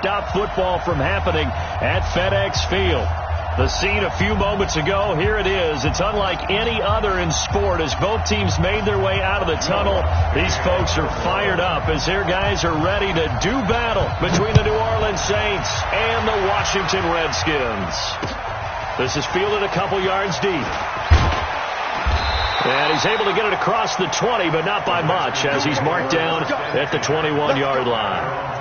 stop football from happening at FedEx Field. The scene a few moments ago, here it is. It's unlike any other in sport as both teams made their way out of the tunnel. These folks are fired up as their guys are ready to do battle between the New Orleans Saints and the Washington Redskins. This is fielded a couple yards deep. And he's able to get it across the 20, but not by much as he's marked down at the 21-yard line.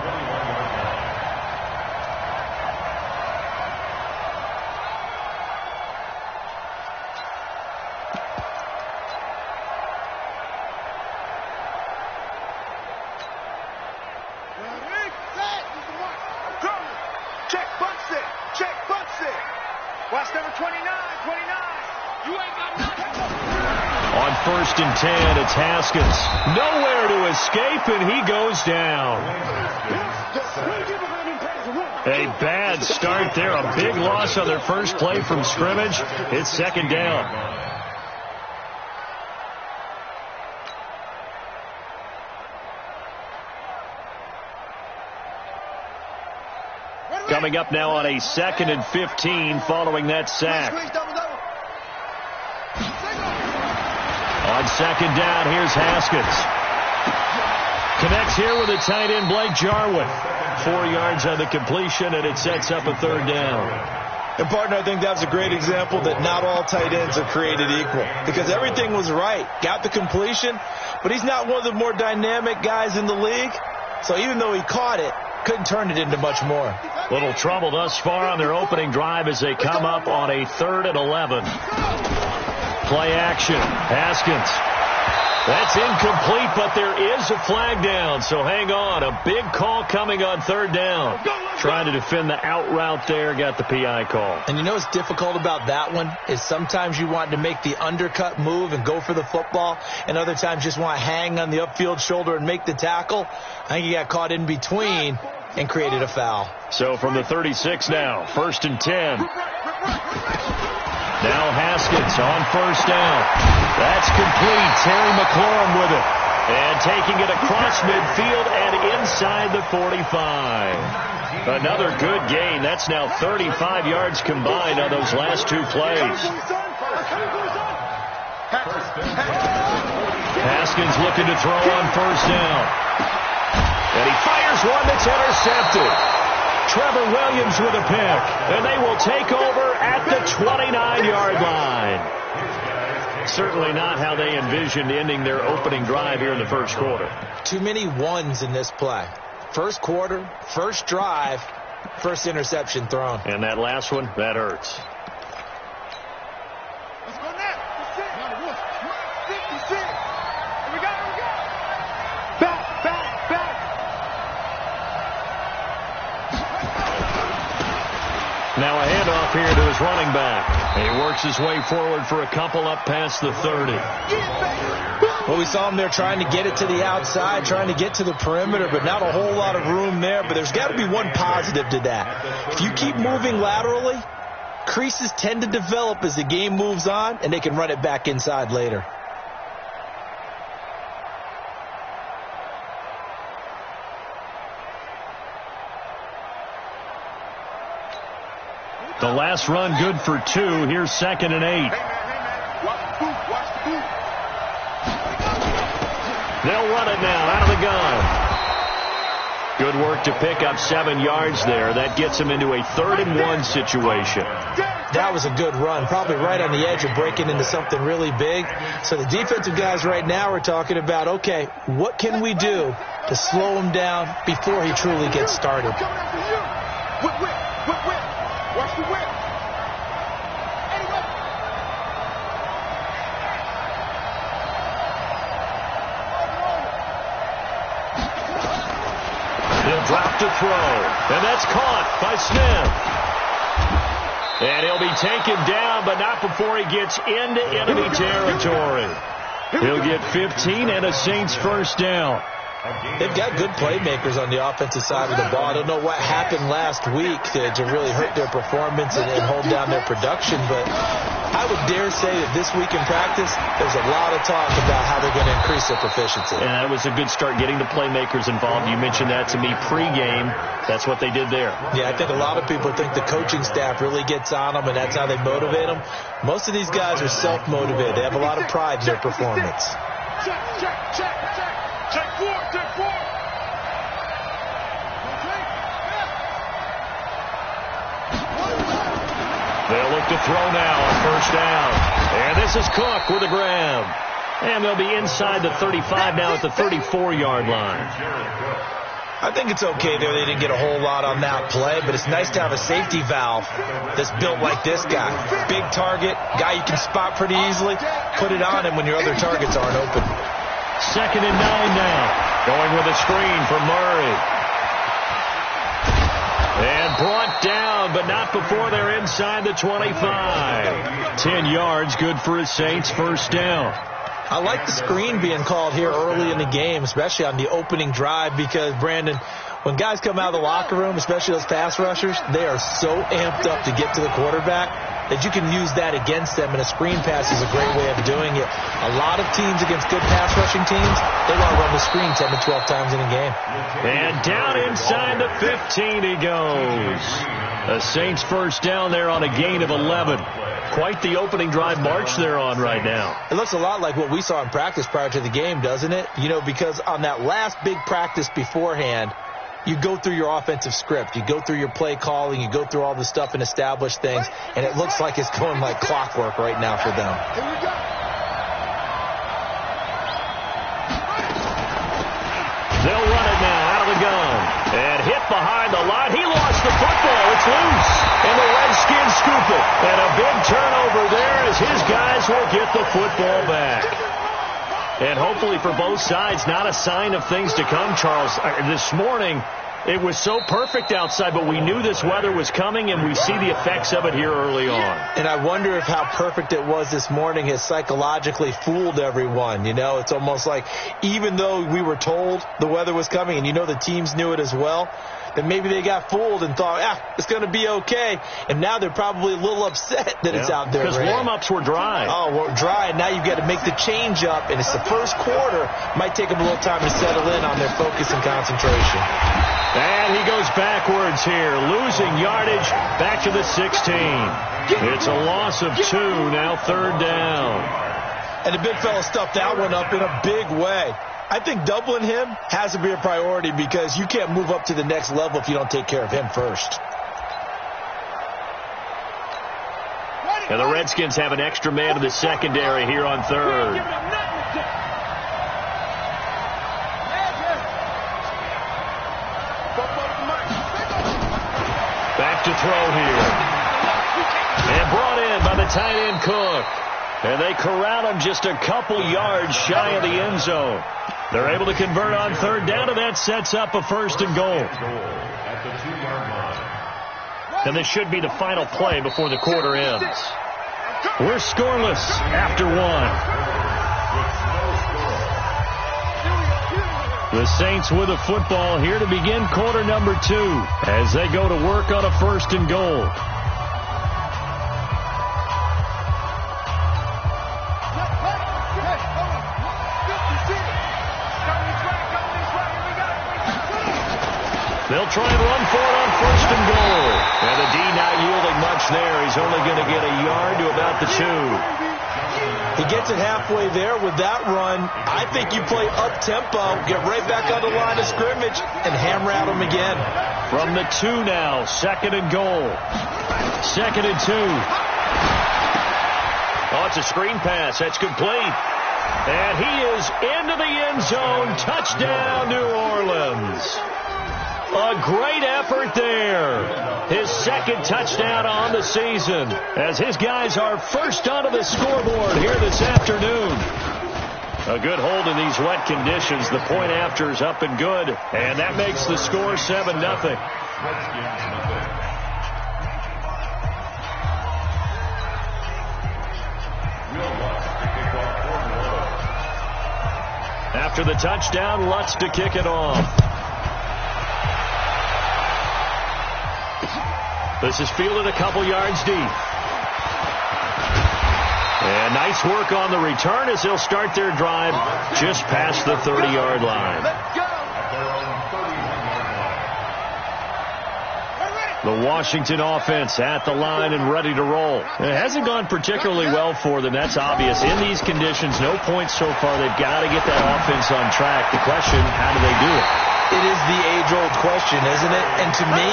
First and 10, it's Haskins. Nowhere to escape, and he goes down. A bad start there. A big loss on their first play from scrimmage. It's second down. Coming up now on a 2nd and 15 following that sack. On second down, here's Haskins. Connects here with the tight end, Blake Jarwin. 4 yards on the completion, and it sets up a third down. And, partner, I think that was a great example that not all tight ends are created equal. Because everything was right. Got the completion, but he's not one of the more dynamic guys in the league. So even though he caught it, couldn't turn it into much more. Little trouble thus far on their opening drive as they come up on a 3rd and 11. Play action. Haskins. That's incomplete, but there is a flag down, so hang on. A big call coming on 3rd down. Trying to defend the out route there, got the PI call. And you know what's difficult about that one is sometimes you want to make the undercut move and go for the football, and other times just want to hang on the upfield shoulder and make the tackle. I think he got caught in between and created a foul. So from the 36 now, 1st and 10. Now Haskins on 1st down. That's complete. Terry McLaurin with it. And taking it across midfield and inside the 45. Another good gain. That's now 35 yards combined on those last 2 plays. Haskins looking to throw on 1st down. And he fires one that's intercepted. Trevor Williams with a pick, and they will take over at the 29-yard line. Certainly not how they envisioned ending their opening drive here in the first quarter. Too many ones in this play. First quarter, first drive, first interception thrown. And that last one, that hurts. Let's go now. Here we go. Back. Now a handoff here to his running back. And he works his way forward for a couple up past the 30. Well, we saw him there trying to get it to the outside, trying to get to the perimeter, but not a whole lot of room there. But there's got to be one positive to that. If you keep moving laterally, creases tend to develop as the game moves on, and they can run it back inside later. The last run good for 2. Here's 2nd and 8. They'll run it now out of the gun. Good work to pick up 7 yards there. That gets them into a 3rd and 1 situation. That was a good run, probably right on the edge of breaking into something really big. So the defensive guys right now are talking about, okay, what can we do to slow him down before he truly gets started? Watch the whip. He'll drop to throw. And that's caught by Smith. And he'll be taken down, but not before he gets into enemy territory. He'll get 15 and a Saints first down. They've got good playmakers on the offensive side of the ball. I don't know what happened last week to really hurt their performance and hold down their production, but I would dare say that this week in practice, there's a lot of talk about how they're going to increase their proficiency. And that was a good start, getting the playmakers involved. You mentioned that to me pregame. That's what they did there. Yeah, I think a lot of people think the coaching staff really gets on them, and that's how they motivate them. Most of these guys are self-motivated. They have a lot of pride in their performance. Check, check, check, check. Check four, check four. They'll look to throw now on first down. And this is Cook with the grab. And they'll be inside the 35 now at the 34-yard line. I think it's okay there. They didn't get a whole lot on that play, but it's nice to have a safety valve that's built like this guy. Big target, guy you can spot pretty easily. Put it on him when your other targets aren't open. 2nd and 9 now. Going with a screen for Murray. And brought down, but not before they're inside the 25. 10 yards, good for a Saints first down. I like the screen being called here early in the game, especially on the opening drive, because, Brandon, when guys come out of the locker room, especially those pass rushers, they are so amped up to get to the quarterback that you can use that against them, and a screen pass is a great way of doing it. A lot of teams against good pass rushing teams, they want to run the screen 10 to 12 times in a game. And down inside the 15 he goes. The Saints first down there on a gain of 11. Quite the opening drive march they're on right now. It looks a lot like what we saw in practice prior to the game, doesn't it? You know, because on that last big practice beforehand, you go through your offensive script. You go through your play calling. You go through all the stuff and establish things. And it looks like it's going like clockwork right now for them. They'll run it now out of the gun. And hit behind the line. He lost the football. It's loose. And the Redskins scoop it. And a big turnover there as his guys will get the football back. And hopefully for both sides, not a sign of things to come, Charles. This morning, it was so perfect outside, but we knew this weather was coming, and we see the effects of it here early on. And I wonder if how perfect it was this morning has psychologically fooled everyone. You know, it's almost like even though we were told the weather was coming, and you know the teams knew it as well, that maybe they got fooled and thought, it's going to be okay. And now they're probably a little upset that it's out there. Because warm-ups were dry. Oh, well, dry, and now you've got to make the change up, and it's the first quarter. Might take them a little time to settle in on their focus and concentration. And he goes backwards here, losing yardage back to the 16. It's a loss of 2, now 3rd down. And the big fella stuffed that one up in a big way. I think doubling him has to be a priority because you can't move up to the next level if you don't take care of him first. And the Redskins have an extra man in the secondary here on 3rd. Back to throw here. And brought in by the tight end Cook. And they corral him just a couple yards shy of the end zone. They're able to convert on 3rd down, and that sets up a 1st and goal. And this should be the final play before the quarter ends. We're scoreless after 1. The Saints with a football here to begin quarter number 2 as they go to work on a 1st and goal. They'll try and run for it on 1st and goal. And the D not yielding much there. He's only going to get a yard to about the 2. He gets it halfway there with that run. I think you play up-tempo, get right back on the line of scrimmage, and hammer at him again. From the 2 now, 2nd and goal. 2nd and 2. Oh, it's a screen pass. That's complete. And he is into the end zone. Touchdown, New Orleans. A great effort there. His 2nd touchdown on the season as his guys are first onto the scoreboard here this afternoon. A good hold in these wet conditions. The point after is up and good, and that makes the score 7-0. After the touchdown, Lutz to kick it off. This is fielded a couple yards deep. And nice work on the return as they'll start their drive just past the 30-yard line. The Washington offense at the line and ready to roll. It hasn't gone particularly well for them. That's obvious. In these conditions, no points so far. They've got to get that offense on track. The question, how do they do it? It is the age-old question, isn't it? And to me,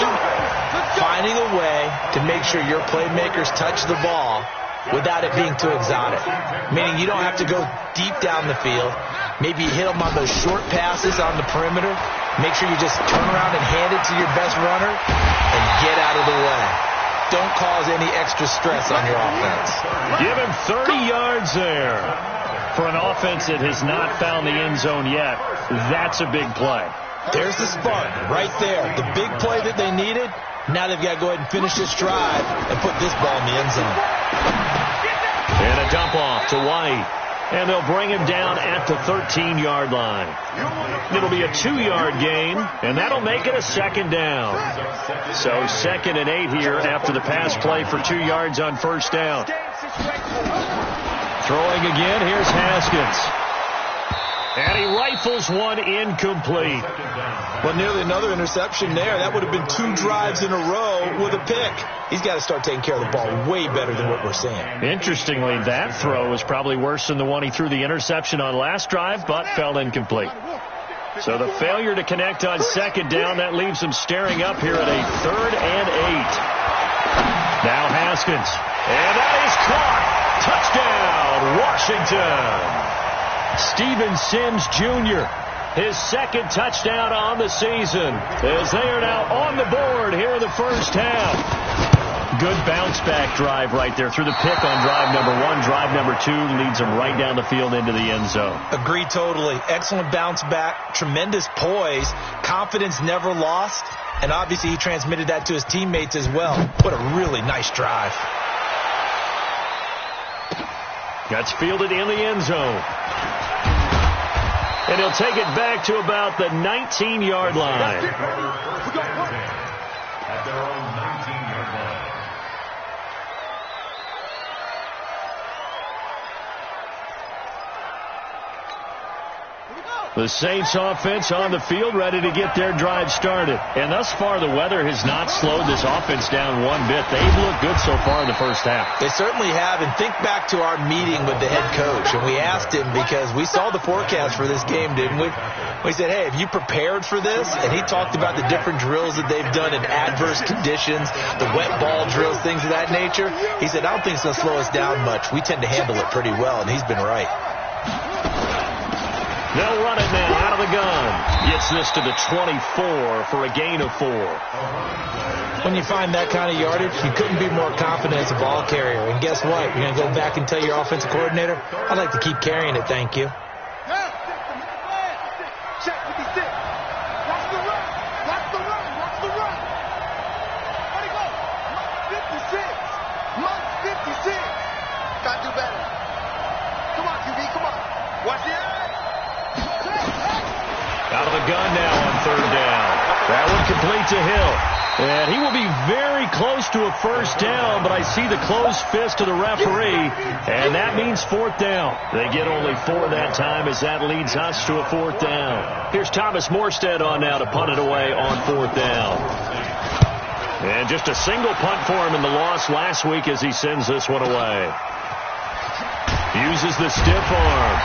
finding a way to make sure your playmakers touch the ball without it being too exotic. Meaning you don't have to go deep down the field. Maybe hit them on those short passes on the perimeter. Make sure you just turn around and hand it to your best runner and get out of the way. Don't cause any extra stress on your offense. Give him 30 yards there. For an offense that has not found the end zone yet, that's a big play. There's the spark right there. The big play that they needed. Now they've got to go ahead and finish this drive and put this ball in the end zone. And a dump off to White. And they'll bring him down at the 13-yard line. It'll be a 2-yard gain, and that'll make it a second down. So 2nd and 8 here after the pass play for 2 yards on first down. Throwing again, here's Haskins. And he rifles one incomplete. Well, nearly another interception there. That would have been 2 drives in a row with a pick. He's got to start taking care of the ball way better than what we're seeing. Interestingly, that throw was probably worse than the one he threw the interception on last drive, but fell incomplete. So the failure to connect on second down, that leaves him staring up here at a 3rd and 8. Now Haskins. And that is caught. Touchdown, Washington. Steven Sims Jr., his 2nd touchdown on the season, as they are now on the board here in the first half. Good bounce-back drive right there through the pick on drive number 1. Drive number 2 leads them right down the field into the end zone. Agree totally. Excellent bounce-back, tremendous poise, confidence never lost, and obviously he transmitted that to his teammates as well. What a really nice drive. Gets fielded in the end zone. And he'll take it back to about the 19-yard line. At their own 19-yard line. The Saints offense on the field ready to get their drive started. And thus far, the weather has not slowed this offense down one bit. They've looked good so far in the first half. They certainly have. And think back to our meeting with the head coach. And we asked him, because we saw the forecast for this game, didn't we? We said, hey, have you prepared for this? And he talked about the different drills that they've done in adverse conditions, the wet ball drills, things of that nature. He said, I don't think it's going to slow us down much. We tend to handle it pretty well, and he's been right. They'll run it now out of the gun. Gets this to the 24 for a gain of 4. When you find that kind of yardage, you couldn't be more confident as a ball carrier. And guess what? You're going to go back and tell your offensive coordinator, I'd like to keep carrying it, thank you. Check 56. Watch the run. Watch the run. Watch the run. Where'd he go? 56. 56. Gotta do better. Come on, QB. Come on. Watch the eye. Out of the gun now on 3rd down. That one complete to Hill. And he will be very close to a first down, but I see the closed fist of the referee, and that means 4th down. They get only 4 that time as that leads us to a 4th down. Here's Thomas Morstead on now to punt it away on 4th down. And just a single punt for him in the loss last week as he sends this one away. Uses the stiff arm.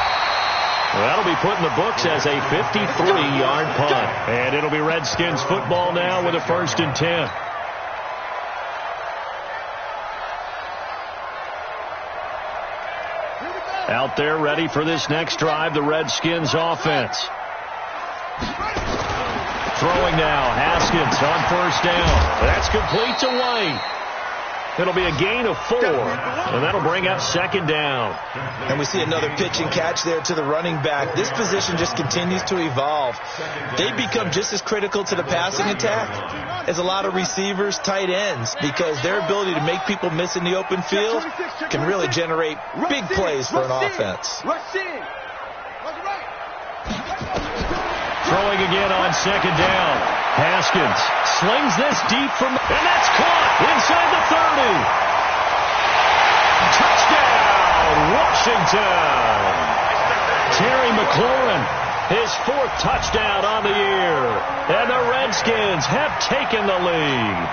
That'll be put in the books as a 53-yard punt. And it'll be Redskins football now with a 1st and 10. Out there ready for this next drive, the Redskins offense. Throwing now, Haskins on 1st down. That's complete to White. It'll be a gain of 4, and that'll bring up 2nd down. And we see another pitch and catch there to the running back. This position just continues to evolve. They become just as critical to the passing attack as a lot of receivers, tight ends, because their ability to make people miss in the open field can really generate big plays for an offense. Throwing again on 2nd down. Haskins slings this deep from, and that's caught inside the 30. Touchdown, Washington. Terry McLaurin, his 4th touchdown on the year. And the Redskins have taken the lead.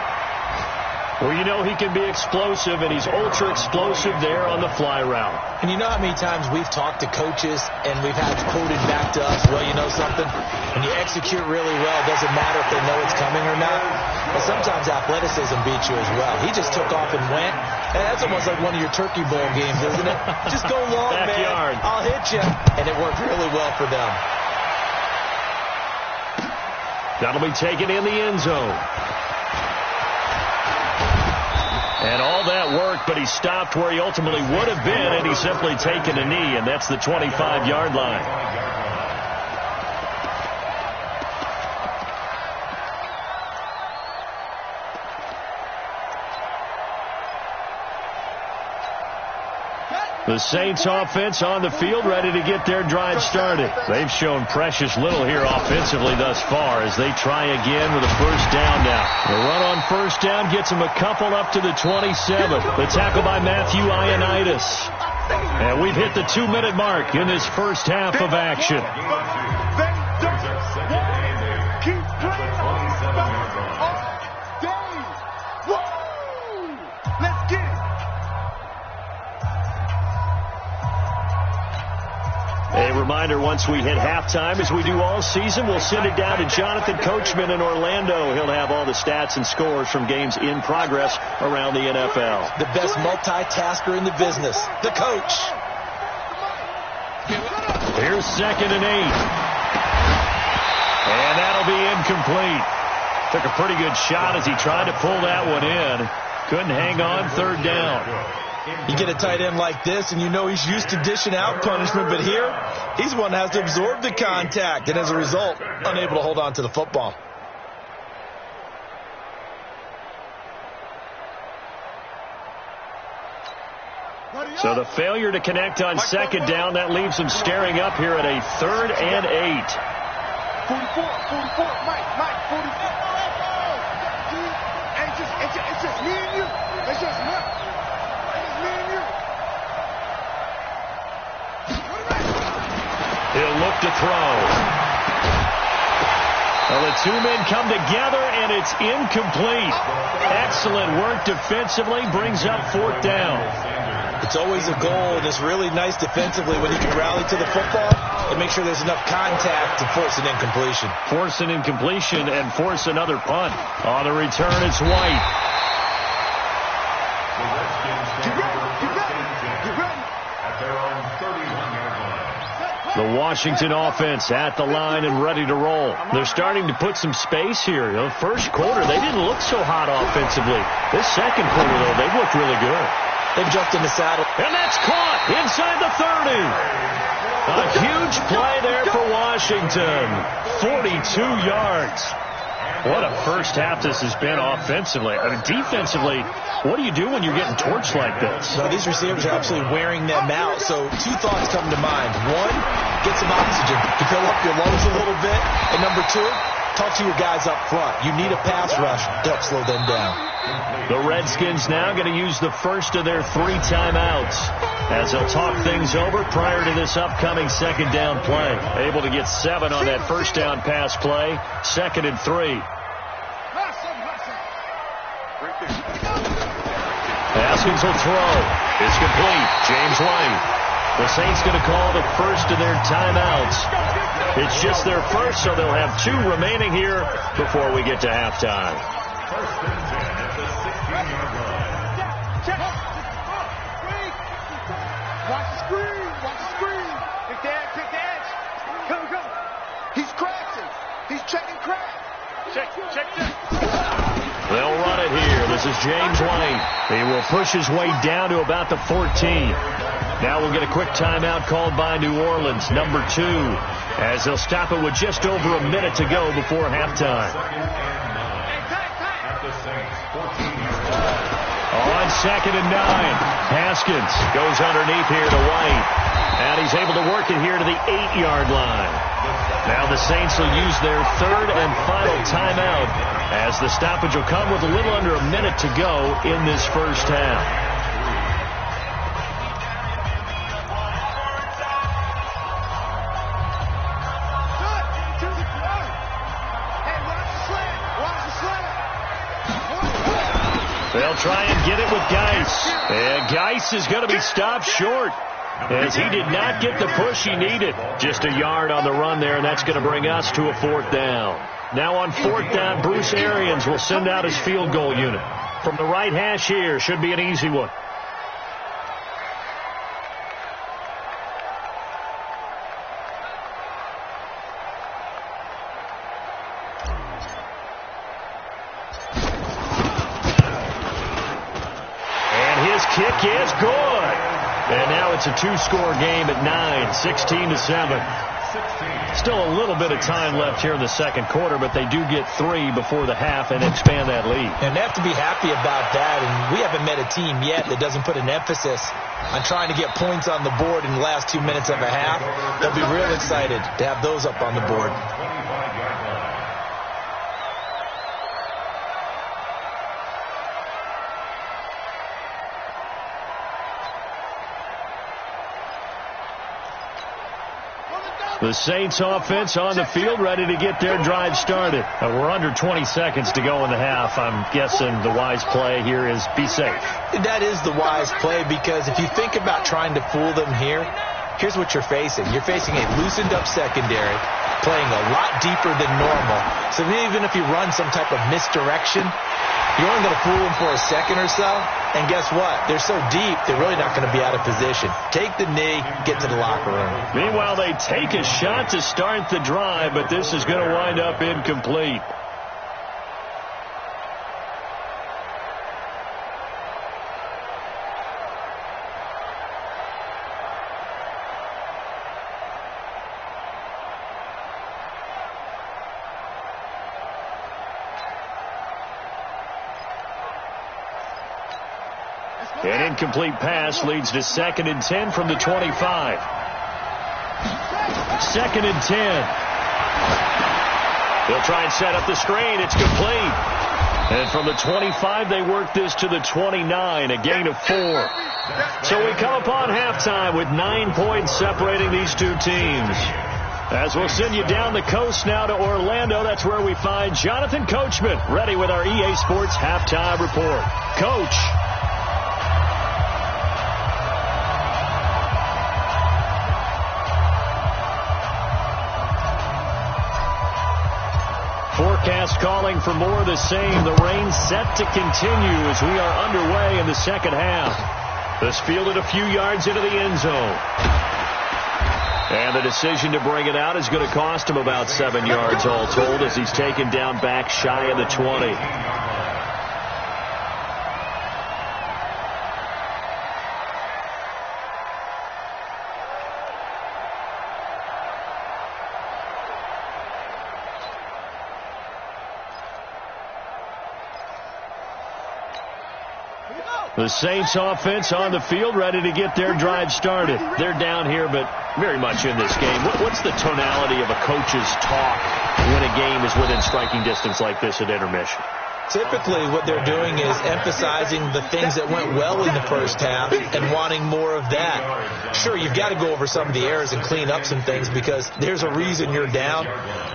Well, you know he can be explosive, and he's ultra-explosive there on the fly route. And you know how many times we've talked to coaches, and we've had quoted back to us, well, you know something? When you execute really well, it doesn't matter if they know it's coming or not. But sometimes athleticism beats you as well. He just took off and went. And that's almost like one of your Turkey Bowl games, isn't it? Just go long, Backyard. man. I'll hit you. And it worked really well for them. That'll be taken in the end zone. And all that work, but he stopped where he ultimately would have been, and he's simply taken a knee, and that's the 25-yard line. The Saints offense on the field, ready to get their drive started. They've shown precious little here offensively thus far as they try again with a first down now. The run on first down gets them a couple up to the 27. The tackle by Matthew Ioannidis. And we've hit the 2-minute mark in this first half of action. Keep playing all day. Woo! Let's get it. A reminder, once we hit halftime, as we do all season, we'll send it down to Jonathan Coachman in Orlando. He'll have all the stats and scores from games in progress around the NFL. The best multitasker in the business, the coach. Here's 2nd and 8. And that'll be incomplete. Took a pretty good shot as he tried to pull that one in. Couldn't hang on, 3rd down. You get a tight end like this, and you know he's used to dishing out punishment, but here, he's the one that has to absorb the contact, and as a result, unable to hold on to the football. So the failure to connect on 2nd down, that leaves him staring up here at a 3rd and 8. 44, Mike, 44. It's just me and you. It's just me. He'll look to throw. Well, the 2 men come together, and it's incomplete. Excellent work defensively, brings up 4th down. It's always a goal, and it's really nice defensively when you can rally to the football and make sure there's enough contact to force an incompletion. Force an incompletion and force another punt. On the return, it's White. The Washington offense at the line and ready to roll. They're starting to put some space here. You know, first quarter, they didn't look so hot offensively. This second quarter, though, they've looked really good. They've jumped in the saddle. And that's caught inside the 30. A huge play there for Washington. 42 yards. What a first half this has been offensively. I mean, defensively, what do you do when you're getting torched like this? Well, these receivers are absolutely wearing them out. So 2 thoughts come to mind. 1, get some oxygen to fill up your lungs a little bit. And number 2, talk to your guys up front. You need a pass rush to help slow them down. The Redskins now going to use the first of their 3 timeouts as they'll talk things over prior to this upcoming 2nd down play. Able to get 7 on that first down pass play. 2nd and 3. Haskins will throw. It's complete. James White. The Saints going to call the first of their timeouts. It's just their first, so they'll have 2 remaining here before we get to halftime. Watch the screen. Pick the edge. Go. He's crashing. He's checking crash. Check. They'll run it here. This is James White. He will push his way down to about the 14. Now we'll get a quick timeout called by New Orleans, number 2, as they'll stop it with just over a minute to go before halftime. On 2nd and 9, Haskins goes underneath here to White. And he's able to work it here to the 8-yard line. Now the Saints will use their 3rd and final timeout as the stoppage will come with a little under a minute to go in this first half. They'll try and get it with Geis. And Geis is going to be stopped short, as he did not get the push he needed. Just a yard on the run there, and that's going to bring us to a 4th down. Now on 4th down, Bruce Arians will send out his field goal unit. From the right hash here, should be an easy one. Kick is good. And now it's a 2-score game at 9, 16-7. Still a little bit of time left here in the second quarter, but they do get 3 before the half and expand that lead. And they have to be happy about that. And we haven't met a team yet that doesn't put an emphasis on trying to get points on the board in the last 2 minutes of a half. They'll be real excited to have those up on the board. The Saints offense on the field, ready to get their drive started. We're under 20 seconds to go in the half. I'm guessing the wise play here is be safe. That is the wise play, because if you think about trying to fool them here, here's what you're facing. You're facing a loosened up secondary, playing a lot deeper than normal. So even if you run some type of misdirection, you're only going to fool them for a second or so. And guess what? They're so deep, they're really not going to be out of position. Take the knee, get to the locker room. Meanwhile, they take a shot to start the drive, but this is going to wind up incomplete. An incomplete pass leads to 2nd and 10 from the 25. 2nd and 10. They'll try and set up the screen. It's complete. And from the 25, they work this to the 29, a gain of 4. So we come upon halftime with 9 points separating these two teams. As we'll send you down the coast now to Orlando, that's where we find Jonathan Coachman, ready with our EA Sports halftime report. Coach. Forecast calling for more of the same. The rain set to continue as we are underway in the second half. This fielded a few yards into the end zone. And the decision to bring it out is going to cost him about 7 yards all told, as he's taken down back shy of the 20. The Saints offense on the field, ready to get their drive started. They're down here, but very much in this game. What's the tonality of a coach's talk when a game is within striking distance like this at intermission? Typically, what they're doing is emphasizing the things that went well in the first half and wanting more of that. Sure, you've got to go over some of the errors and clean up some things because there's a reason you're down.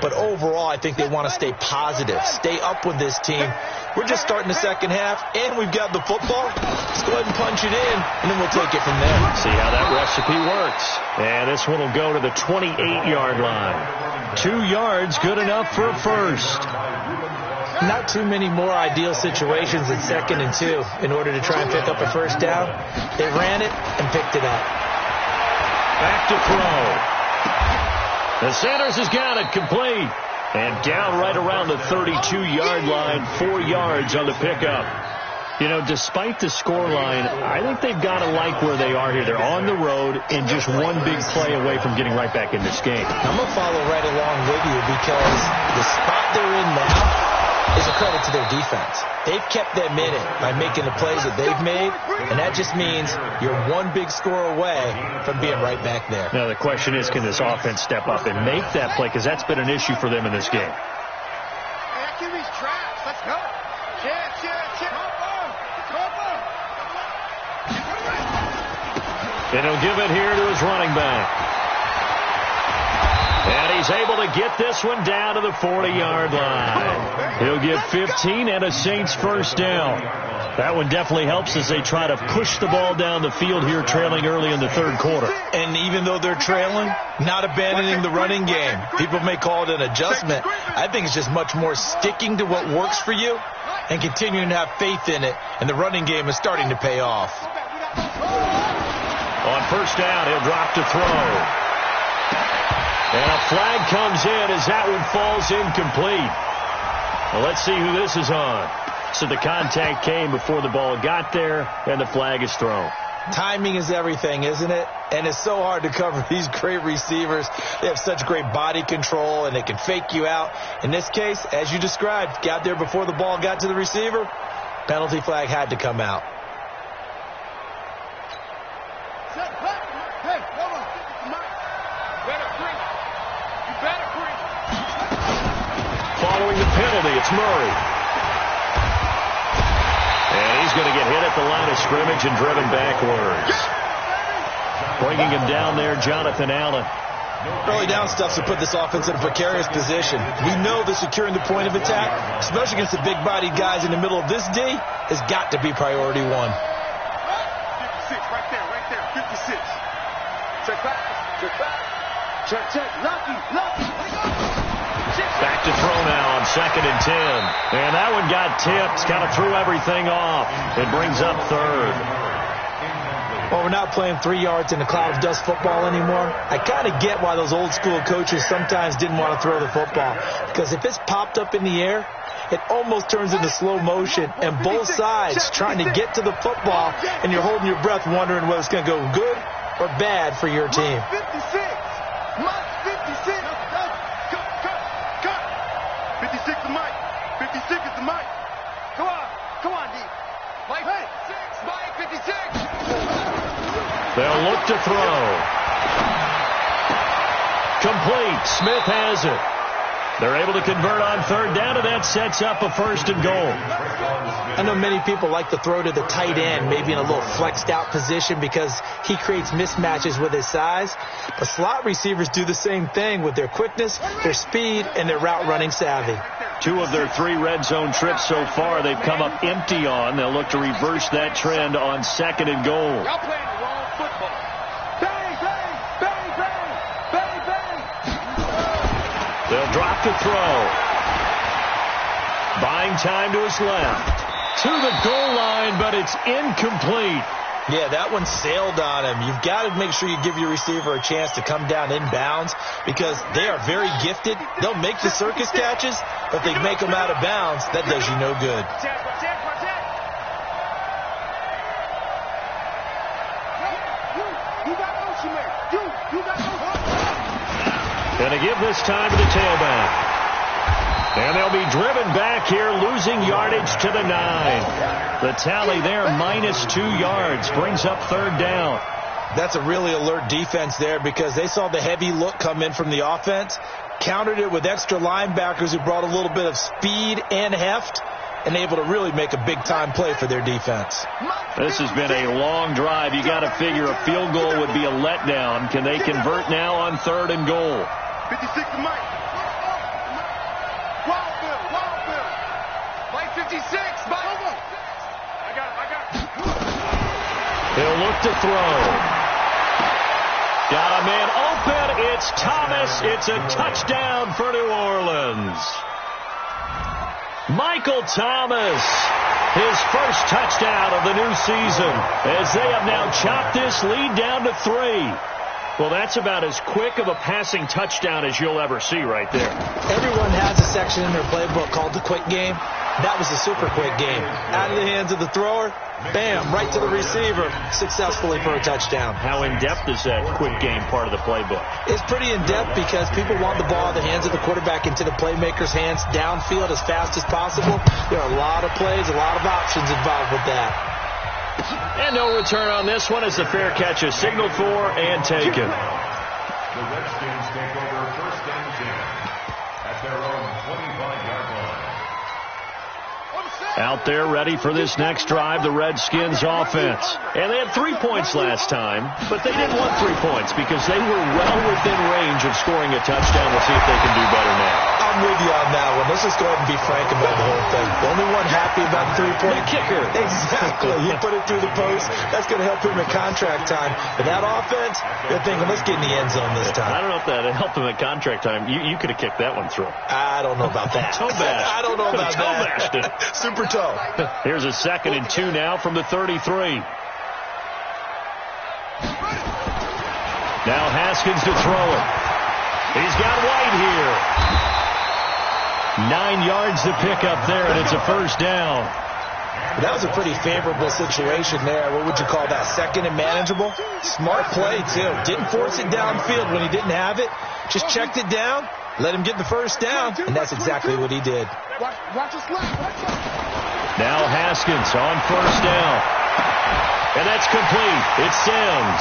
But overall, I think they want to stay positive, stay up with this team. We're just starting the second half, and we've got the football. Let's go ahead and punch it in, and then we'll take it from there. See how that recipe works. And this one will go to the 28-yard line. 2 yards, good enough for a first. Not too many more ideal situations at 2nd and 2 in order to try and pick up a first down. They ran it and picked it up. Back to throw. The Sanders has got it complete. And down right around the 32-yard line, 4 yards on the pickup. You know, despite the scoreline, I think they've got to like where they are here. They're on the road and just one big play away from getting right back in this game. I'm going to follow right along with you because the spot they're in now is a credit to their defense. They've kept them in it by making the plays that they've made, and that just means you're one big score away from being right back there. Now, the question is, can this offense step up and make that play? Because that's been an issue for them in this game. QB's traps. Let's go. Chip. And he'll give it here to his running back. And he's able to get this one down to the 40-yard line. He'll get 15 and a Saints first down. That one definitely helps as they try to push the ball down the field here, trailing early in the third quarter. And even though they're trailing, not abandoning the running game. People may call it an adjustment. I think it's just much more sticking to what works for you and continuing to have faith in it. And the running game is starting to pay off. On first down, he'll drop to throw. And a flag comes in as that one falls incomplete. Well, let's see who this is on. So the contact came before the ball got there, and the flag is thrown. Timing is everything, isn't it? And it's so hard to cover these great receivers. They have such great body control, and they can fake you out. In this case, as you described, got there before the ball got to the receiver. Penalty flag had to come out. Following the penalty, it's Murray. And he's going to get hit at the line of scrimmage and driven backwards. Bringing him down there, Jonathan Allen. Early down stuff to put this offense in a precarious position. We know that securing the point of attack, especially against the big-bodied guys in the middle of this D, has got to be priority one. 56, right there, 56. Check back. Check. Lucky. Back to throw now on 2nd and 10. And that one got tipped. Kind of threw everything off. It brings up third. Well, we're not playing 3 yards in a cloud of dust football anymore. I kind of get why those old school coaches sometimes didn't want to throw the football. Because if it's popped up in the air, it almost turns into slow motion. And both sides trying to get to the football, and you're holding your breath wondering whether it's going to go good or bad for your team. 56. 56 is Mike. 56 is the Mike. Come on, D. Mike 56. They'll look to throw. Complete. Smith has it. They're able to convert on third down, and that sets up a 1st and goal. I know many people like to throw to the tight end, maybe in a little flexed out position because he creates mismatches with his size. But slot receivers do the same thing with their quickness, their speed, and their route running savvy. 2 of their 3 red zone trips so far they've come up empty on. They'll look to reverse that trend on 2nd and goal. Y'all playing the wrong football. Bang. They'll drop to throw. Buying time to his left. To the goal line, but it's incomplete. Yeah, that one sailed on him. You've got to make sure you give your receiver a chance to come down inbounds because they are very gifted. They'll make the circus catches, but they make them out of bounds. That does you no good. Going to give this time to the tailback. And they'll be driven back here, losing yardage to the 9. The tally there, -2 yards, brings up 3rd down. That's a really alert defense there because they saw the heavy look come in from the offense, countered it with extra linebackers who brought a little bit of speed and heft, and able to really make a big-time play for their defense. This has been a long drive. You got to figure a field goal would be a letdown. Can they convert now on 3rd and goal? 56 to Mike. Mike 56. Mike. I got it. He'll look to throw. Got a man open. It's Thomas. It's a touchdown for New Orleans. Michael Thomas, his first touchdown of the new season, as they have now chopped this lead down to 3. Well, that's about as quick of a passing touchdown as you'll ever see right there. Everyone has a section in their playbook called the quick game. That was a super quick game. Out of the hands of the thrower, bam, right to the receiver, successfully for a touchdown. How in-depth is that quick game part of the playbook? It's pretty in-depth because people want the ball in the hands of the quarterback into the playmaker's hands downfield as fast as possible. There are a lot of plays, a lot of options involved with that. And no return on this one as the fair catch is signaled for and taken. The Redskins take over 1st and 10 at their own 25-yard line. On the set. Out there ready for this next drive, the Redskins offense. And they had 3 points last time, but they didn't want 3 points because they were well within range of scoring a touchdown. We'll see if they can do better now. I'm with you on that one. Let's just go ahead and be frank about the whole thing. The only one happy about the 3-point kicker. Exactly. He put it through the post. That's going to help him in contract time. But that offense, they're thinking, let's get in the end zone this time. I don't know if that helped him at contract time. You could have kicked that one through. I don't know about that. Toe bash. I don't know about toe bashed it. Super toe. Here's a 2nd and 2 now from the 33. Now Haskins to throw it. He's got White here. 9 yards to pick up there, and it's a first down. That was a pretty favorable situation there. What would you call that? 2nd and manageable? Smart play, too. Didn't force it downfield when he didn't have it. Just checked it down, let him get the first down, and that's exactly what he did. Now Haskins on first down. And that's complete. It's Sims.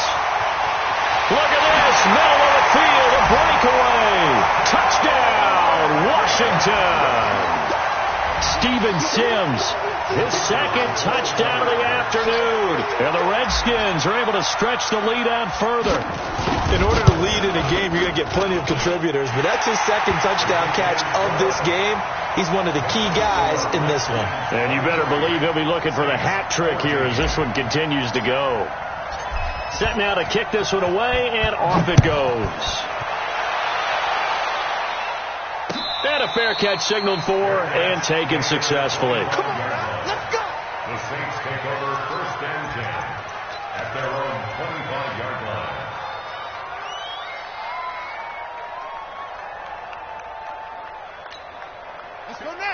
Look at this. Middle of the field. A breakaway. Touchdown, Washington. Steven Sims, his 2nd touchdown of the afternoon. And the Redskins are able to stretch the lead out further. In order to lead in a game, you're going to get plenty of contributors. But that's his 2nd touchdown catch of this game. He's one of the key guys in this one. And you better believe he'll be looking for the hat trick here as this one continues to go. Set now to kick this one away, and off it goes. And a fair catch signaled for and taken successfully. Come on, let's go. The Saints take over 1st and 10 at their own 25-yard line.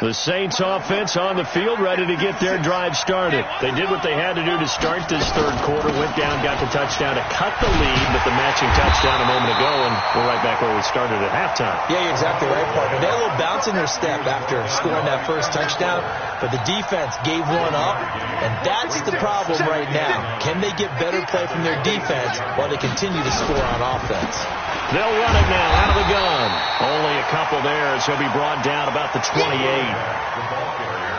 The Saints offense on the field ready to get their drive started. They did what they had to do to start this 3rd quarter, went down, got the touchdown to cut the lead, but the matching touchdown a moment ago, and we're right back where we started at halftime. Yeah, you're exactly right, partner. They had a little bounce in their step after scoring that first touchdown, but the defense gave one up, and that's the problem right now. Can they get better play from their defense while they continue to score on offense? They'll run it now out of the gun. Only a couple there, so he'll be brought down about the 28.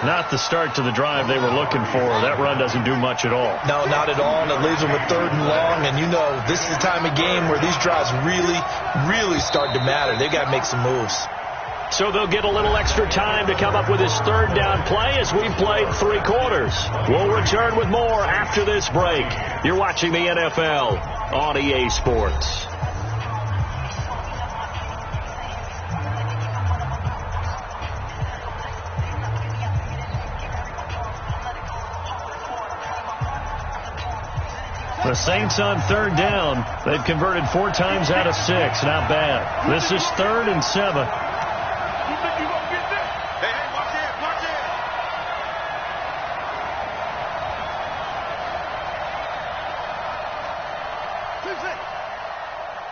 Not the start to the drive they were looking for. That run doesn't do much at all. No, not at all, and it leaves them with 3rd and long, and you know this is the time of game where these drives really, really start to matter. They've got to make some moves. So they'll get a little extra time to come up with his 3rd down play as we've played 3 quarters. We'll return with more after this break. You're watching the NFL on EA Sports. The Saints on 3rd down. They've converted 4 times out of 6. Not bad. This is 3rd and 7.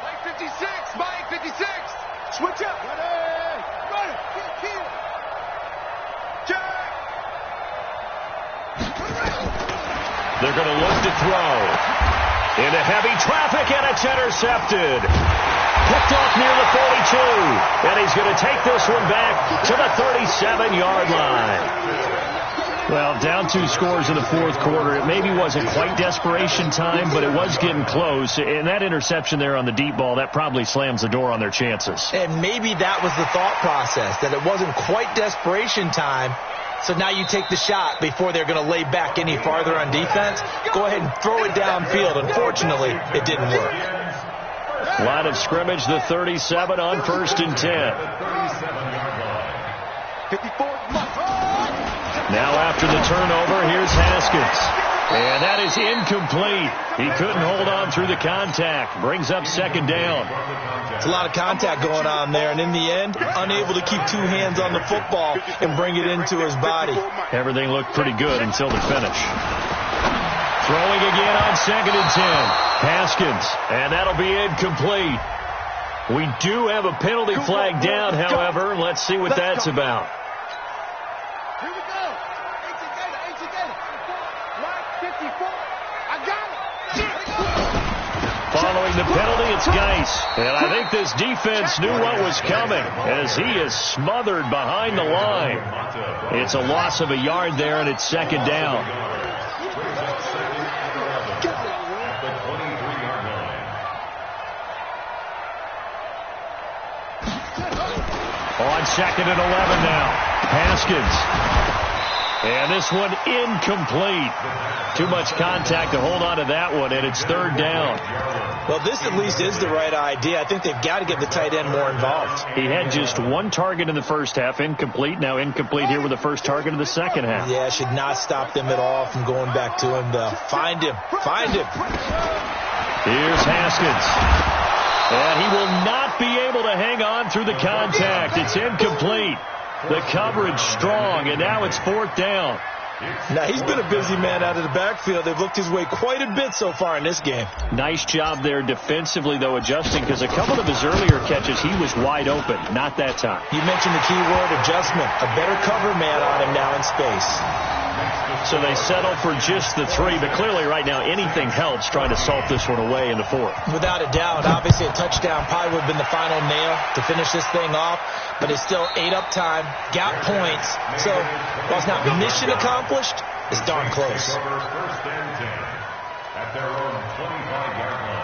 Mike 56. Mike 56. Switch up. Ready. Kill. Jack. They're going to look to throw. Into heavy traffic, and it's intercepted. Picked off near the 42. And he's going to take this one back to the 37-yard line. Well, down 2 scores in the 4th quarter. It maybe wasn't quite desperation time, but it was getting close. And that interception there on the deep ball, that probably slams the door on their chances. And maybe that was the thought process, that it wasn't quite desperation time. So now you take the shot before they're going to lay back any farther on defense. Go ahead and throw it downfield. Unfortunately, it didn't work. Line of scrimmage, the 37 on 1st and 10. 54. Now after the turnover, here's Haskins. And that is incomplete. He couldn't hold on through the contact. Brings up 2nd down. It's a lot of contact going on there, and in the end, unable to keep 2 hands on the football and bring it into his body. Everything looked pretty good until the finish. Throwing again on 2nd and 10. Haskins, and that'll be incomplete. We do have a penalty flag down, however. Let's see what that's about. Here we go. Line 54. I got it. following the penalty, it's Geis. And I think this defense knew what was coming as he is smothered behind the line. It's a loss of a yard there, and it's second down. On second and 11 now. Haskins. And this one incomplete. Too much contact to hold on to that one, and it's third down. Well, this at least is the right idea. I think they've got to get the tight end more involved. He had just one target in the first half, incomplete. Now incomplete here with the first target of the second half. Yeah, should not stop them at all from going back to him, though. Find him. Find him. Here's Haskins. And he will not be able to hang on through the contact. It's incomplete. The coverage strong, and now it's fourth down. Now, he's been a busy man out of the backfield. They've looked his way quite a bit so far in this game. Nice job there defensively, though, adjusting, because a couple of his earlier catches, he was wide open. Not that time. You mentioned the key word, adjustment. A better cover man on him now in space. So they settle for just the 3, but clearly right now anything helps trying to salt this one away in the fourth. Without a doubt. Obviously a touchdown probably would have been the final nail to finish this thing off, but it's still ate up time, got points. So while it's not mission accomplished, it's darn close. First and 10 at their own 25-yard line.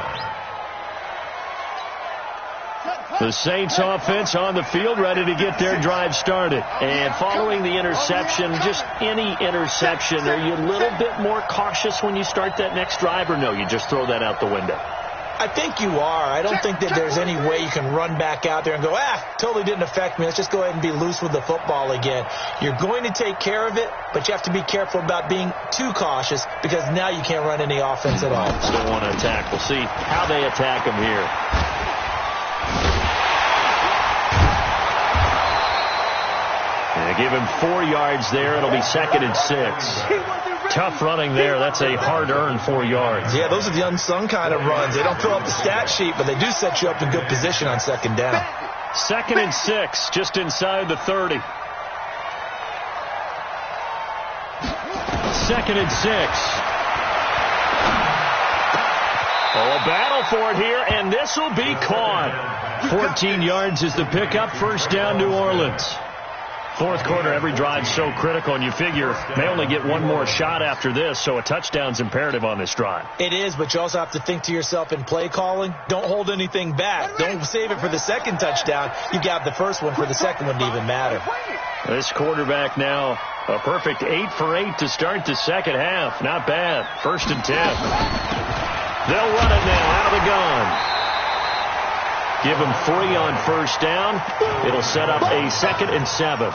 The Saints offense on the field, ready to get their drive started. And following the interception, just any interception, are you a little bit more cautious when you start that next drive, or no, you just throw that out the window? I think you are. I don't think that there's any way you can run back out there and go, totally didn't affect me. Let's just go ahead and be loose with the football again. You're going to take care of it, but you have to be careful about being too cautious because now you can't run any offense at all. Still want to attack. We'll see how they attack them here. Give him 4 yards there. It'll be second and 6. Tough running there. That's a hard-earned 4 yards. Yeah, those are the unsung kind of runs. They don't fill up the stat sheet, but they do set you up in good position on second down. Second and 6, just inside the 30. Second and 6. Oh, a battle for it here, and this will be caught. 14 yards is the pickup. First down, New Orleans. Fourth quarter, every drive so critical, and you figure may only get one more shot after this, so a touchdown's imperative on this drive. It is, but you also have to think to yourself in play calling, don't hold anything back. Don't save it for the second touchdown. You got the first one for the second one to even matter. This quarterback now, a perfect 8 for 8 to start the second half. Not bad. First and 10. They'll run it now out of the gun. Give him 3 on first down. It'll set up a second and 7.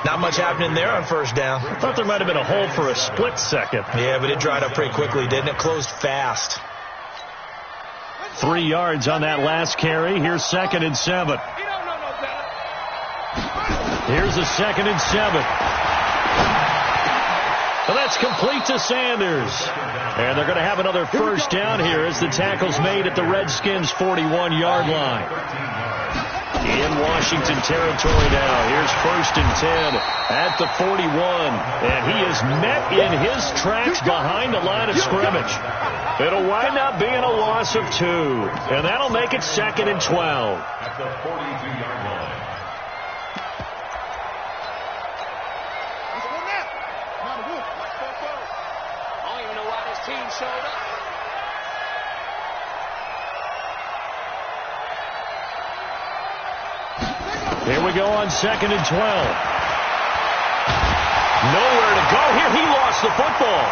Not much happening there on first down. I thought there might have been a hole for a split second. Yeah, but it dried up pretty quickly, didn't it? Closed fast. 3 yards on that last carry. Here's second and 7. Here's a second and 7. Well, that's complete to Sanders. And they're going to have another first down here as the tackle's made at the Redskins' 41-yard line. In Washington territory now. Here's first and 10 at the 41. And he is met in his tracks behind the line of scrimmage. It'll wind up being a loss of 2. And that'll make it second and 12. At the 42-yard line. Here we go on second and 12. Nowhere to go here. He lost the football.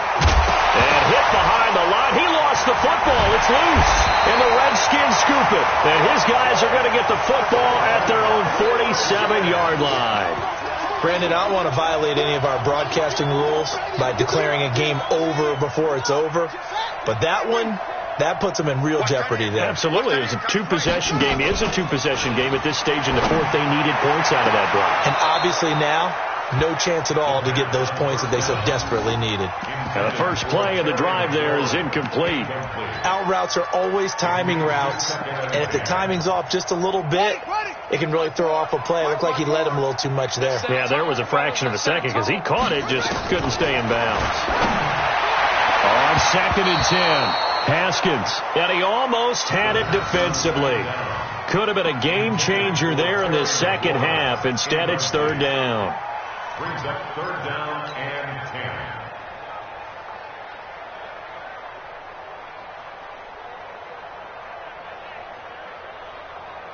And hit behind the line. He lost the football. It's loose. And the Redskins scoop it. And his guys are going to get the football at their own 47-yard line. Brandon, I don't want to violate any of our broadcasting rules by declaring a game over before it's over. But that one, that puts them in real jeopardy there. Absolutely. It was a 2-possession game. It is a 2-possession game at this stage in the fourth. They needed points out of that drive. And obviously now, no chance at all to get those points that they so desperately needed. And the first play of the drive there is incomplete. Out routes are always timing routes. And if the timing's off just a little bit, it can really throw off a play. It looked like he led him a little too much there. Yeah, there was a fraction of a second because he caught it, just couldn't stay in bounds. On second and 10. Haskins, and he almost had it defensively. Could have been a game changer there in the second half. Instead, it's third down. Brings up third down and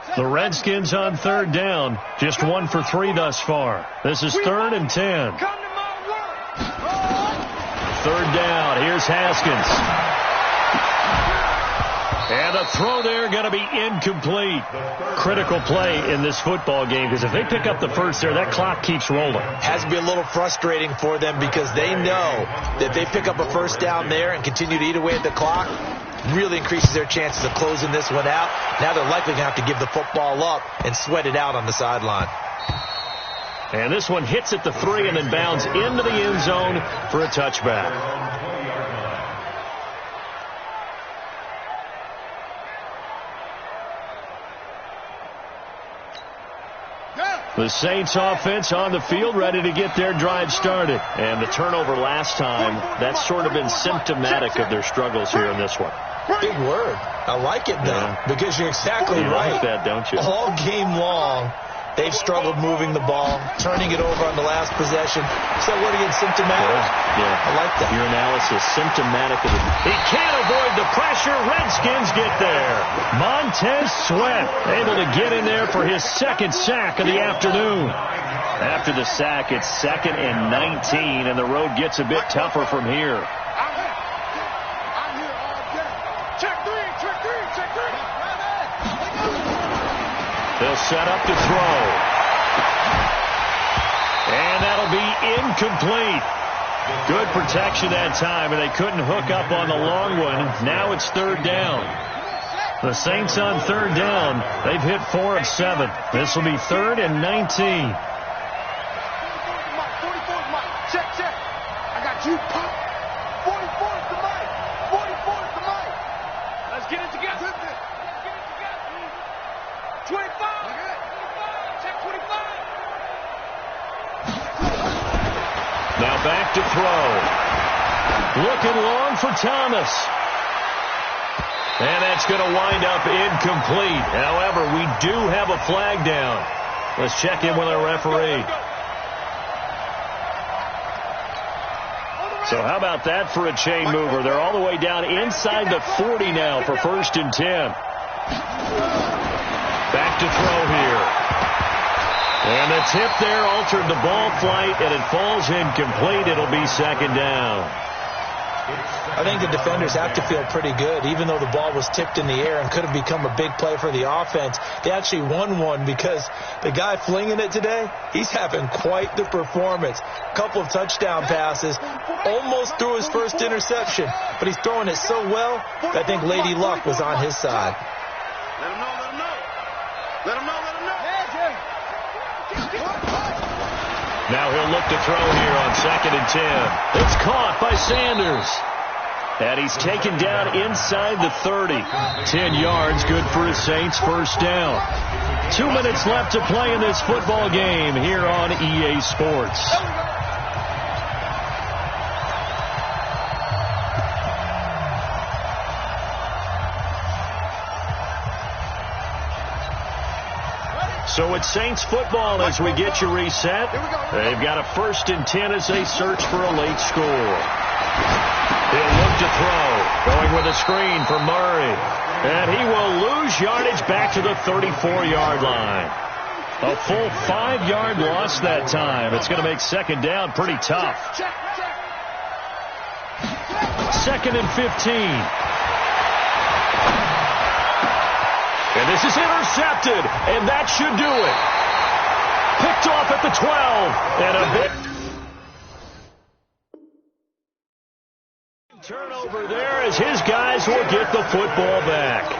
10. The Redskins on third down, just 1 for 3 thus far. This is third and 10. Third down, here's Haskins. And the throw there going to be incomplete. Critical play in this football game, because if they pick up the first there, that clock keeps rolling. Has to be a little frustrating for them, because they know that they pick up a first down there and continue to eat away at the clock, really increases their chances of closing this one out. Now they're likely going to have to give the football up and sweat it out on the sideline. And this one hits at the 3 and then bounds into the end zone for a touchback. The Saints offense on the field, ready to get their drive started. And the turnover last time, that's sort of been symptomatic of their struggles here in this one. Big word. I like it, though, because you're exactly right. You like that, don't you? All game long, they've struggled moving the ball, turning it over on the last possession. So word again, symptomatic? Yeah. I like that. Your analysis, symptomatic of it. He can't avoid the pressure. Redskins get there. Montez Sweat able to get in there for his second sack of the afternoon. After the sack, it's 2nd and 19, and the road gets a bit tougher from here. They'll set up to throw. And that'll be incomplete. Good protection that time, and they couldn't hook up on the long one. Now it's third down. The Saints on third down. They've hit 4 of 7. This will be 3rd and 19. Check. I got you, Pop. 44 is the mic. 44 is the mic. Let's get it together. 25. Check 25. Now back to throw. Looking long for Thomas. And that's going to wind up incomplete. However, we do have a flag down. Let's check in with our referee. So how about that for a chain mover? They're all the way down inside the 40 now for 1st and 10. Back to throw here. And the tip there altered the ball flight, and it falls incomplete. It'll be 2nd down. I think the defenders have to feel pretty good, even though the ball was tipped in the air and could have become a big play for the offense. They actually won one because the guy flinging it today, he's having quite the performance. A couple of touchdown passes, almost threw his first interception, but he's throwing it so well that I think Lady Luck was on his side. Let him know. Now he'll look to throw here on 2nd and 10. It's caught by Sanders. And he's taken down inside the 30. 10 yards, good for his Saints, first down. 2 minutes left to play in this football game here on EA Sports. So it's Saints football as we get you reset. They've got a 1st and 10 as they search for a late score. He'll look to throw. Going with a screen for Murray. And he will lose yardage back to the 34-yard line. A full 5-yard loss that time. It's going to make 2nd down pretty tough. 2nd and 15. And this is intercepted, and that should do it. Picked off at the 12, and a bit. Turnover there as his guys will get the football back. The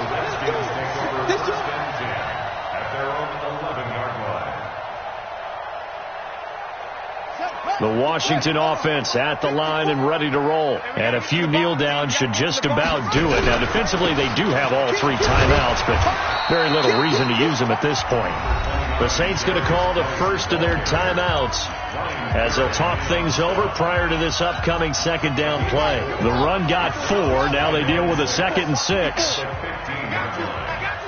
Redskins take over 1st and 10 at their own 11-yard line. The Washington offense at the line and ready to roll. And a few kneel downs should just about do it. Now, defensively, they do have all 3 timeouts, but very little reason to use them at this point. The Saints going to call the first of their timeouts as they'll talk things over prior to this upcoming second down play. The run got 4. Now they deal with a 2nd and 6. I got you,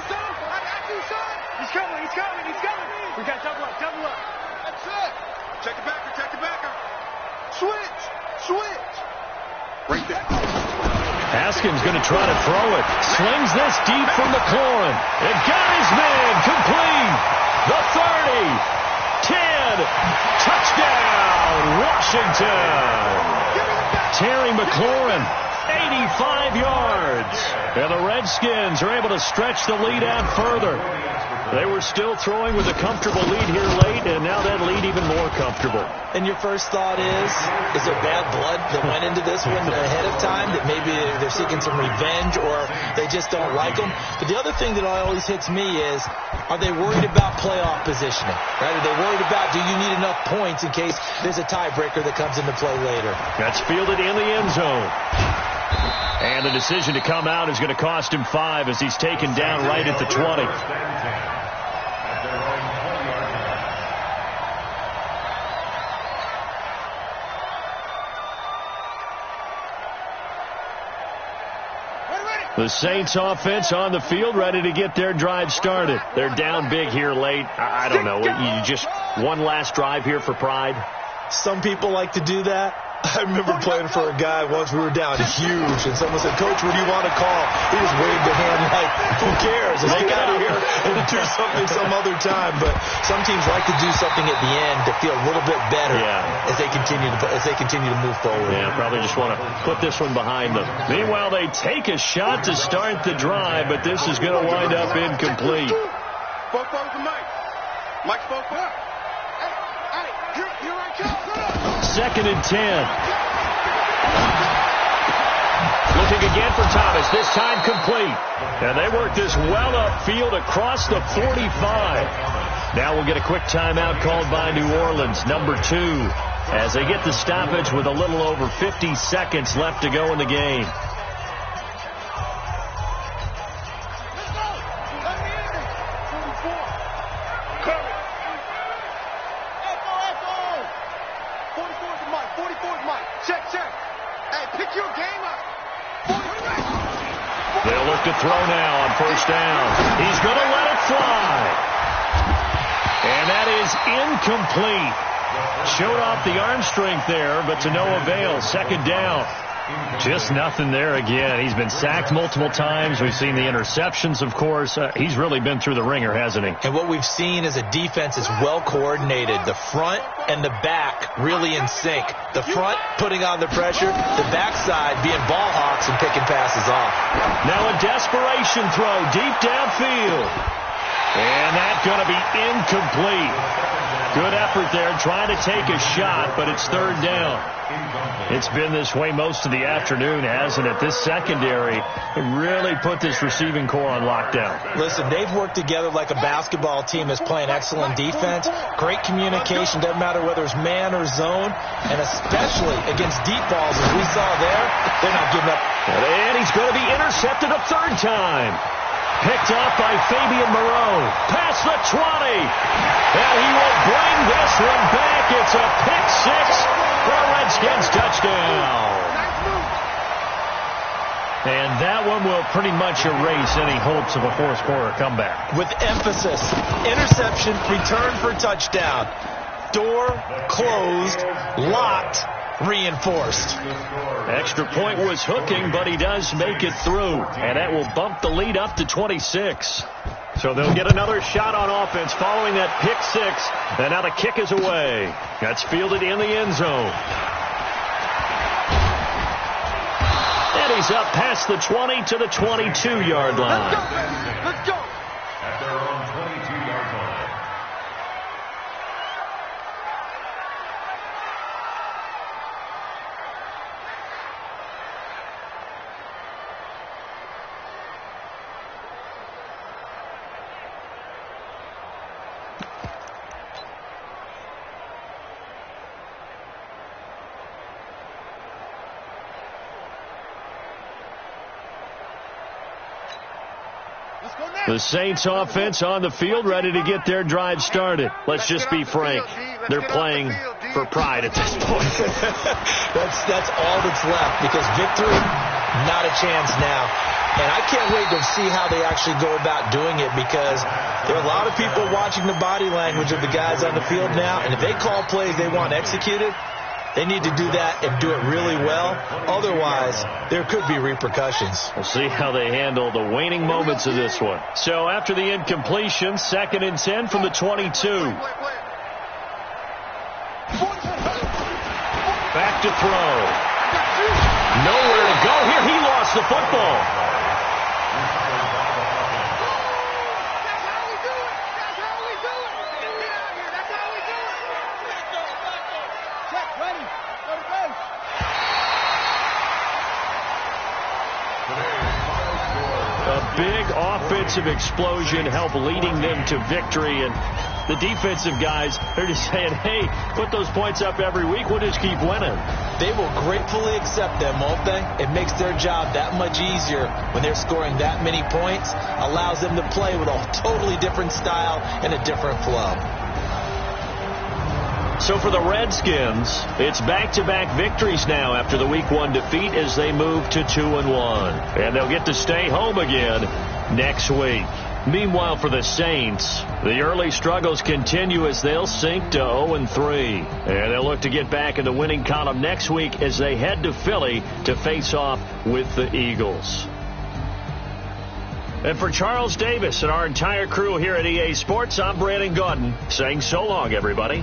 son. He's coming. We got double up. That's it. Check the backer. Switch. Right there. Haskins going to try to throw it. Slings this deep for McLaurin. It got his man complete. The 30. 10. Touchdown, Washington. Terry McLaurin, 85 yards. And the Redskins are able to stretch the lead out further. They were still throwing with a comfortable lead here late, and now that lead even more comfortable. And your first thought is there bad blood that went into this one ahead of time, that maybe they're seeking some revenge or they just don't like them? But the other thing that always hits me is, are they worried about playoff positioning? Right? Are they worried about, do you need enough points in case there's a tiebreaker that comes into play later? That's fielded in the end zone. And the decision to come out is going to cost him 5 as he's taken down right at the 20. The Saints offense on the field, ready to get their drive started. They're down big here late. I don't know. You just one last drive here for pride? Some people like to do that. I remember playing for a guy once. We were down huge, and someone said, "Coach, what do you want to call?" He just waved a hand like, "Who cares? Let's get out of here and do something some other time." But some teams like to do something at the end to feel a little bit better as they continue to move forward. Yeah, probably just want to put this one behind them. Meanwhile, they take a shot to start the drive, but this is going to wind up incomplete. Both for Mike. Mike's both for. Hey, here I come. 2nd and 10. Looking again for Thomas, this time complete. And they work this well upfield across the 45. Now we'll get a quick timeout called by New Orleans, number 2, as they get the stoppage with a little over 50 seconds left to go in the game. They'll look to throw now on first down. He's going to let it fly. And that is incomplete. Showed off the arm strength there, but to no avail. 2nd down. Just nothing there again. He's been sacked multiple times. We've seen the interceptions, of course. He's really been through the ringer, hasn't he? And what we've seen is a defense is well coordinated. The front and the back really in sync. The front putting on the pressure, the backside being ball hawks and picking passes off. Now a desperation throw deep downfield. And that's going to be incomplete. Good effort there, trying to take a shot, but it's 3rd down. It's been this way most of the afternoon, hasn't it? This secondary really put this receiving core on lockdown. Listen, they've worked together like a basketball team that's playing excellent defense. Great communication, doesn't matter whether it's man or zone, and especially against deep balls, as we saw there, they're not giving up. And he's going to be intercepted a 3rd time. Picked off by Fabian Moreau. Past the 20. And he will bring this one back. It's a pick 6 for a Redskins touchdown. And that one will pretty much erase any hopes of a 4th-quarter comeback. With emphasis, interception, return for touchdown. Door closed, locked, reinforced. Extra point was hooking, but he does make it through. And that will bump the lead up to 26. So they'll get another shot on offense following that pick 6. And now the kick is away. That's fielded in the end zone. And he's up past the 20 to the 22-yard line. Let's go. At their own 22-yard line. The Saints offense on the field, ready to get their drive started. Let's just be frank. They're playing for pride at this point. That's all that's left, because victory, not a chance now. And I can't wait to see how they actually go about doing it, because there are a lot of people watching the body language of the guys on the field now, and if they call plays they want executed, they need to do that and do it really well. Otherwise, there could be repercussions. We'll see how they handle the waning moments of this one. So after the incompletion, 2nd and 10 from the 22. Back to throw. Nowhere to go here. He lost the football. A big offensive explosion helped leading them to victory, and the defensive guys, they're just saying, hey, put those points up every week, we'll just keep winning. They will gratefully accept them, won't they? It makes their job that much easier when they're scoring that many points, allows them to play with a totally different style and a different flow. So for the Redskins, it's back-to-back victories now after the Week 1 defeat as they move to 2-1. And they'll get to stay home again next week. Meanwhile, for the Saints, the early struggles continue as they'll sink to 0-3. And they'll look to get back in the winning column next week as they head to Philly to face off with the Eagles. And for Charles Davis and our entire crew here at EA Sports, I'm Brandon Gaudin saying so long, everybody.